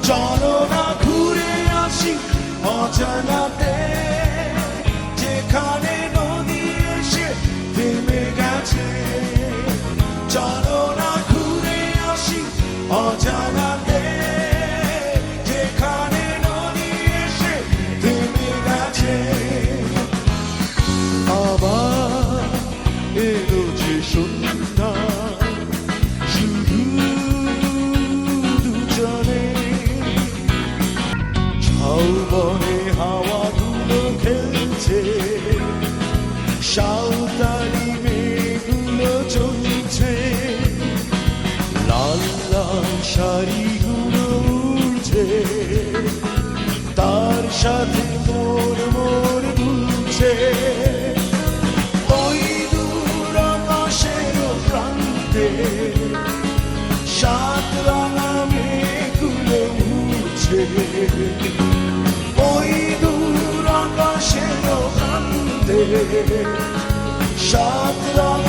চলো না ঘুরে আসি অজানাতে, যেখানে নদী এসে থেমে গেছে। চলো না ঘুরে আসি অজানাতে, যেখানে নদী এসে থেমে গেছে। আবার এলো যে সন্ধ্যা, শুধু দুজনে ঝাউবনে হাওয়াগুলো খেলছে, সাঁওতালি মেঘগুলো চলছে, লাল লাল শাড়িগুলো উড়ছে, তার সাথে মোর মোর দুলছে। ওই দূর আকাশের প্রান্তে সাত রাঙা মেঘগুলো উড়ছে, ওই দূর আকাশের প্রান্তে সাত রাঙা